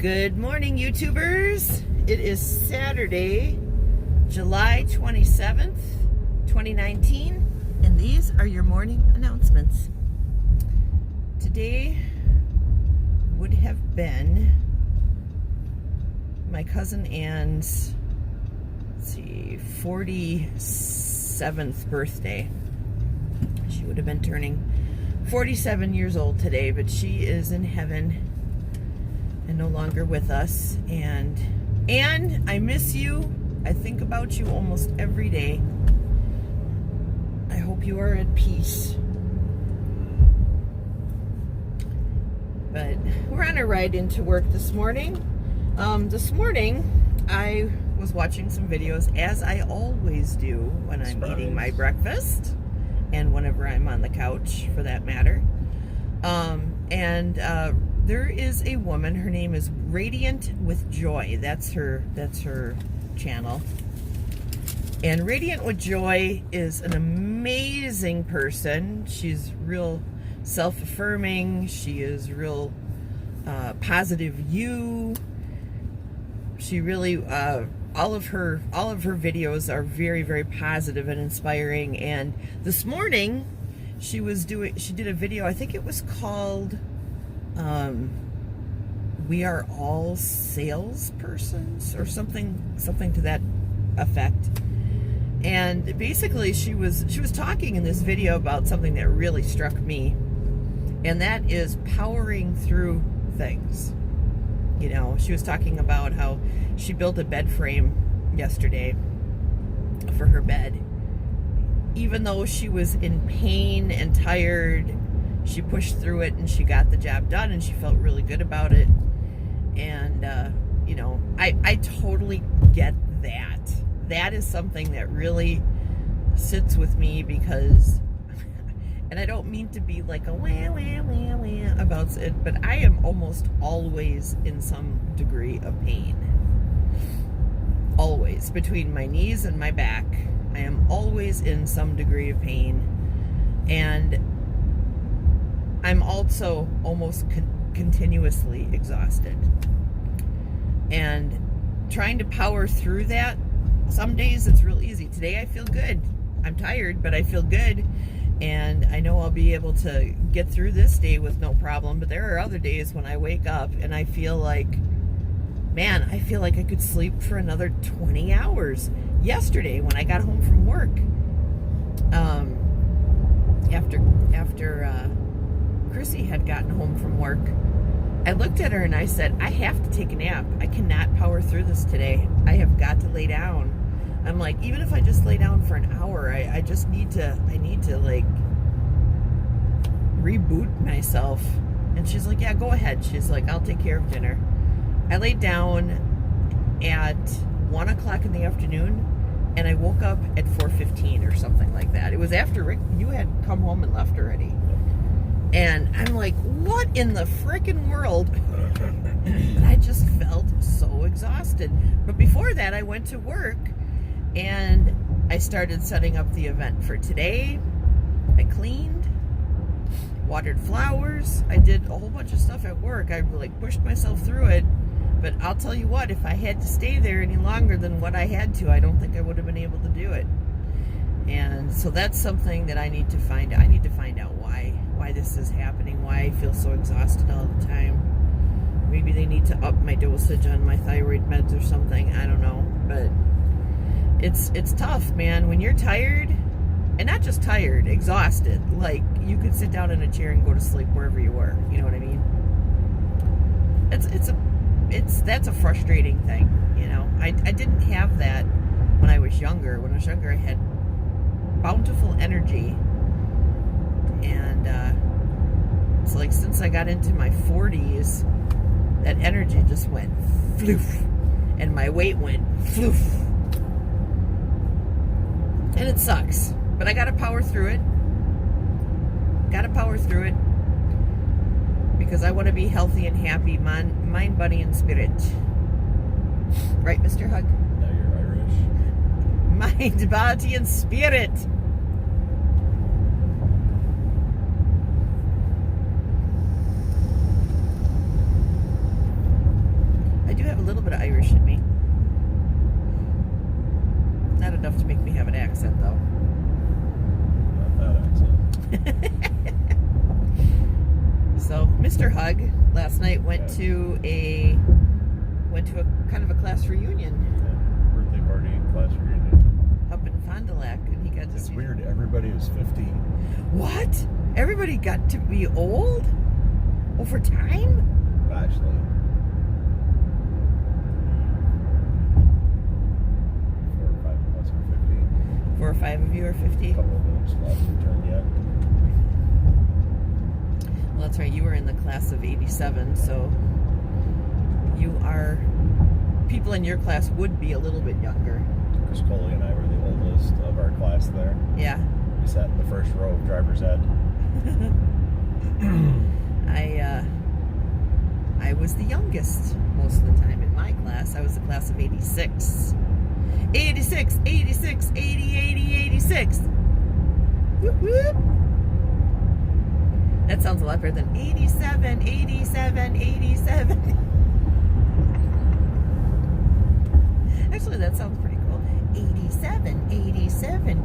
Good morning, YouTubers. It is Saturday, July 27th, 2019, and these are your morning announcements. Today would have been my cousin Ann's, 47th birthday. She would have been turning 47 years old today, but she is in heaven and no longer with us. And I miss you. I think about you almost every day. I hope you are at peace. But we're on a ride into work this morning. This morning I was watching some videos, as I always do when I'm eating my breakfast and whenever I'm on the couch, for that matter. There is a woman, her name is Radiant with Joy. That's her channel. And Radiant with Joy is an amazing person. She's real self-affirming. She is real positive you. She really all of her videos are very, very positive and inspiring. And this morning she did a video, I think it was called We Are All Salespersons or something to that effect. And basically she was talking in this video about something that really struck me, and that is powering through things. You know, she was talking about how she built a bed frame yesterday for her bed. Even though she was in pain and tired, she pushed through it and she got the job done, and she felt really good about it. And, you know, I totally get that. That is something that really sits with me, because, and I don't mean to be like a wah, wah, wah, wah about it, but I am almost always in some degree of pain. Always. Between my knees and my back, I am always in some degree of pain. And I'm also almost continuously exhausted. And trying to power through that, some days it's real easy. Today I feel good. I'm tired, but I feel good. And I know I'll be able to get through this day with no problem. But there are other days when I wake up and I feel like, man, I feel like I could sleep for another 20 hours. Yesterday, when I got home from work, after Chrissy had gotten home from work, I looked at her and I said, I have to take a nap. I cannot power through this today. I have got to lay down. I'm like, even if I just lay down for an hour, I need to like reboot myself. And she's like, yeah, go ahead. She's like, I'll take care of dinner. I laid down at 1 o'clock in the afternoon, and I woke up at 4:15 or something like that. It was after Rick, you had come home and left already. And I'm like, what in the frickin' world? And I just felt so exhausted. But before that, I went to work and I started setting up the event for today. I cleaned, watered flowers. I did a whole bunch of stuff at work. I like pushed myself through it. But I'll tell you what, if I had to stay there any longer than what I had to, I don't think I would have been able to do it. And so that's something that I need to find out. I need to find out why this is happening, why I feel so exhausted all the time. Maybe they need to up my dosage on my thyroid meds or something. I don't know. But it's tough, man. When you're tired, and not just tired, exhausted, like you could sit down in a chair and go to sleep wherever you were. You know what I mean? That's a frustrating thing, you know. I didn't have that when I was younger. When I was younger, I had bountiful energy, and it's like since I got into my 40s, that energy just went floof, and my weight went floof, and it sucks. But I gotta power through it. Because I want to be healthy and happy, mind, body, and spirit. Right, Mr. Hug? Now you're Irish. Mind, body, and spirit. little bit of Irish in me. Not enough to make me have an accent, though. Not that accent. So, Mr. Hug last night went to a kind of a class reunion. Yeah. Birthday party, class reunion. Up in Fond du Lac, and he got to It's see. weird. Everybody was 50. What? Everybody got to be old over time? Actually. 4 or 5 of us are 50. 4 or 5 of you are 50. A couple of them still haven't returned yet. Well, that's right. You were in the class of 87, so you are. People in your class would be a little bit younger. Chris Coley and I were the oldest of our class there. Yeah. We sat in the first row of driver's ed. I was the youngest most of the time in my class. I was the class of 86. 86, 86, 80, 80, 86. Whoop, whoop. That sounds a lot better than 87, 87, 87. Actually, that sounds pretty cool. 87, 87,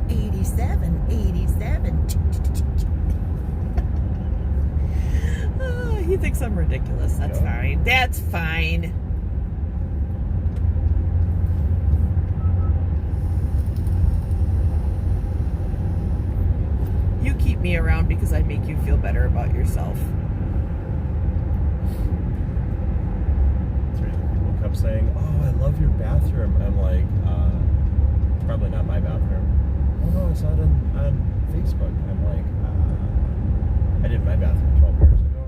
87, 87. Oh, he thinks I'm ridiculous. That's fine. That's fine. You keep me around because I make you feel better about yourself. People kept saying, "Oh, I love your bathroom." I'm like, probably not my bathroom. Oh no, I saw it on Facebook. I'm like, I did my bathroom 12 years ago.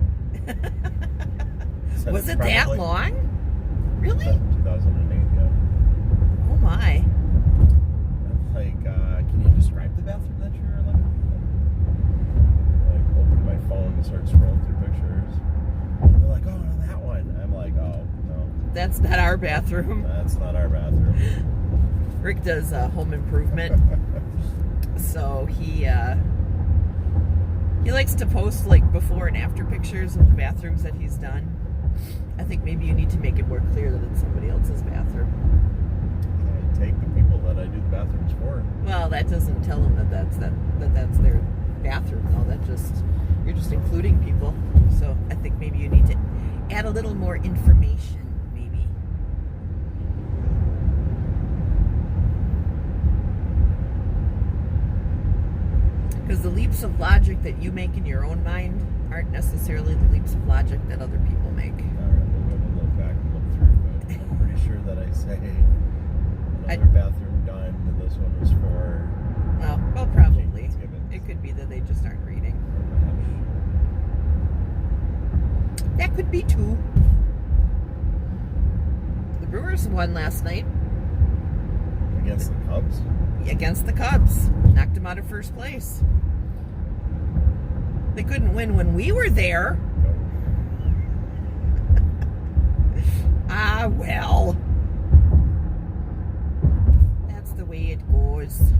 Was it that long? Really? 2008, yeah. Oh my. I'm like, can you describe the bathroom that you're looking at? Like, open my phone and start scrolling through pictures. They're like, oh, no, that one. I'm like, oh, no. That's not our bathroom. That's not our bathroom. Rick does home improvement. So he likes to post like before and after pictures of the bathrooms that he's done. I think maybe you need to make it more clear that it's somebody else's bathroom. I take the people that I do the bathrooms for. Well, that doesn't tell them that that's their bathroom, though. You're just including people. So I think maybe you need to add a little more information, maybe. Because the leaps of logic that you make in your own mind aren't necessarily the leaps of logic that other people make. All right, we'll look back and look through, but I'm pretty sure that I say another bathroom done, and this one was for... Well, probably. It could be that they just aren't reading. That could be too. The Brewers won last night. Against the Cubs? Against the Cubs. Knocked them out of first place. They couldn't win when we were there. Ah, well. That's the way it goes.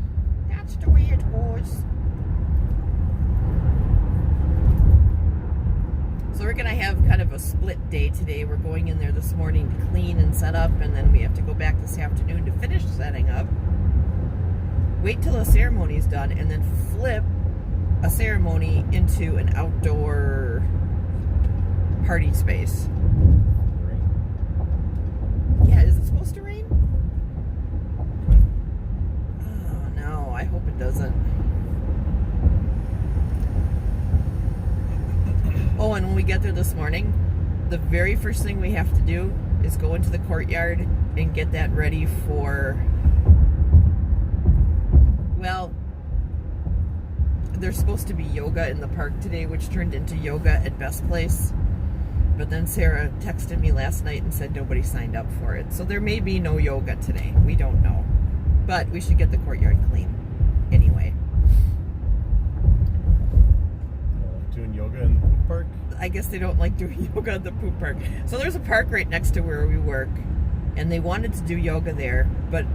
That's the way it goes. So we're going to have kind of a split day today. We're going in there this morning to clean and set up, and then we have to go back this afternoon to finish setting up. Wait till a ceremony is done, and then flip a ceremony into an outdoor party space. Yeah, is it supposed to rain? Oh no, I hope it doesn't. Oh, and when we get there this morning, the very first thing we have to do is go into the courtyard and get that ready for... Well, there's supposed to be yoga in the park today, which turned into yoga at Best Place. But then Sarah texted me last night and said nobody signed up for it. So there may be no yoga today. We don't know. But we should get the courtyard clean anyway. Doing yoga in the poop park? I guess they don't like doing yoga at the poop park. So there's a park right next to where we work. And they wanted to do yoga there. But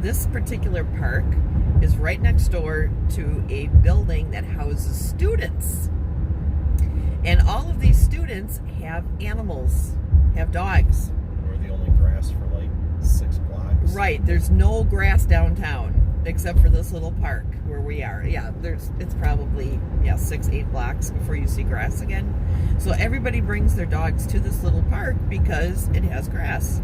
this particular park is right next door to a building that houses students. And all of these students have animals, have dogs. grass for like 6 blocks. Right. There's no grass downtown except for this little park where we are. Yeah, it's probably 6-8 blocks before you see grass again. So everybody brings their dogs to this little park because it has grass.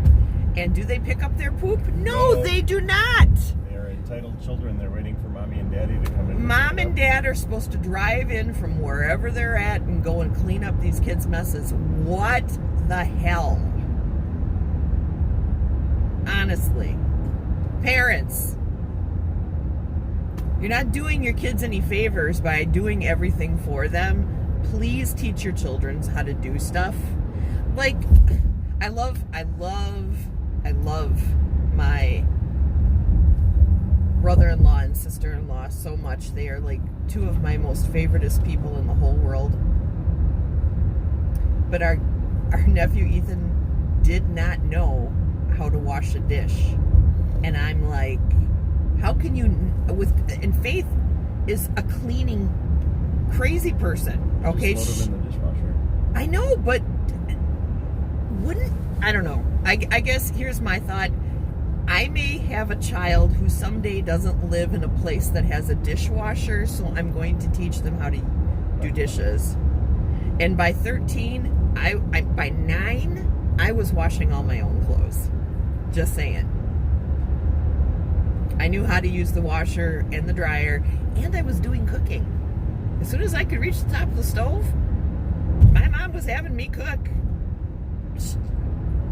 And do they pick up their poop? No, they do not. They are entitled children. They're waiting for mommy and daddy to come in. Mom and dad are supposed to drive in from wherever they're at and go and clean up these kids' messes. What the hell? Honestly. Parents, you're not doing your kids any favors by doing everything for them. Please teach your children how to do stuff. Like, I love my brother-in-law and sister-in-law so much. They are like two of my most favoritist people in the whole world. But our nephew Ethan did not know how to wash a dish. And I'm like, how can you, and Faith is a cleaning crazy person, okay? Just load them in the dishwasher. I know, but I don't know. I guess here's my thought. I may have a child who someday doesn't live in a place that has a dishwasher, so I'm going to teach them how to do dishes. And by 13, by 9, I was washing all my own clothes. Just saying. I knew how to use the washer and the dryer, and I was doing cooking. As soon as I could reach the top of the stove, my mom was having me cook.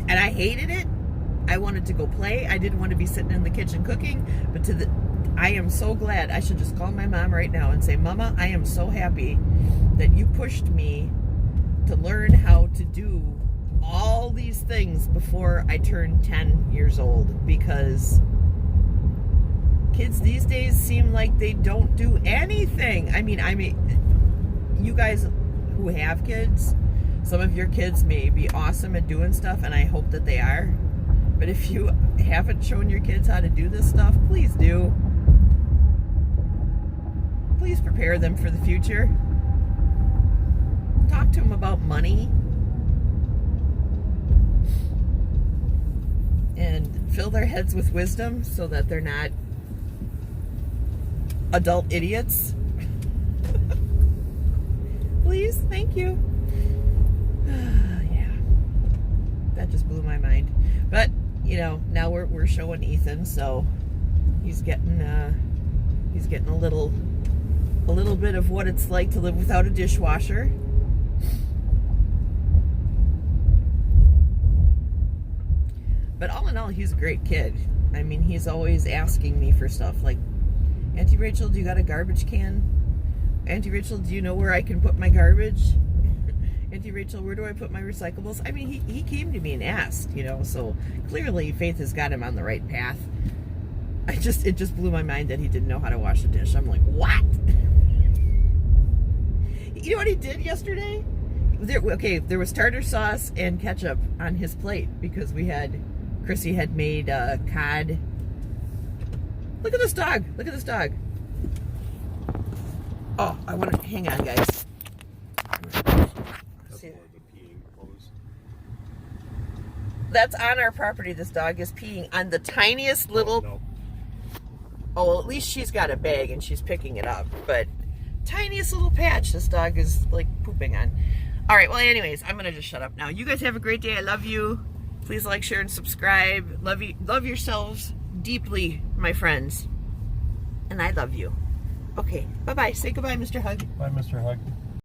And I hated it. I wanted to go play. I didn't want to be sitting in the kitchen cooking. But I am so glad. I should just call my mom right now and say, Mama, I am so happy that you pushed me to learn how to do all these things before I turned 10 years old. Because kids these days seem like they don't do anything. I mean, you guys who have kids, some of your kids may be awesome at doing stuff, and I hope that they are. But if you haven't shown your kids how to do this stuff, please do. Please prepare them for the future. Talk to them about money. And fill their heads with wisdom so that they're not adult idiots. Please, thank you. Yeah, that just blew my mind. But now we're showing Ethan, so he's getting a little bit of what it's like to live without a dishwasher. But all in all, he's a great kid. I mean, he's always asking me for stuff like, Auntie Rachel, do you got a garbage can? Auntie Rachel, do you know where I can put my garbage? Auntie Rachel, where do I put my recyclables? I mean, he came to me and asked, so clearly Faith has got him on the right path. It just blew my mind that he didn't know how to wash a dish. I'm like, what? You know what he did yesterday? There was tartar sauce and ketchup on his plate because Chrissy had made cod. Look at this dog. Look at this dog. Oh, hang on, guys. That's on our property. This dog is peeing on the tiniest little... No. Oh, well, at least she's got a bag and she's picking it up. But tiniest little patch this dog is, like, pooping on. All right, well, anyways, I'm going to just shut up now. You guys have a great day. I love you. Please like, share, and subscribe. Love yourselves deeply, my friends. And I love you. Okay, bye-bye. Say goodbye, Mr. Hug. Bye, Mr. Hug.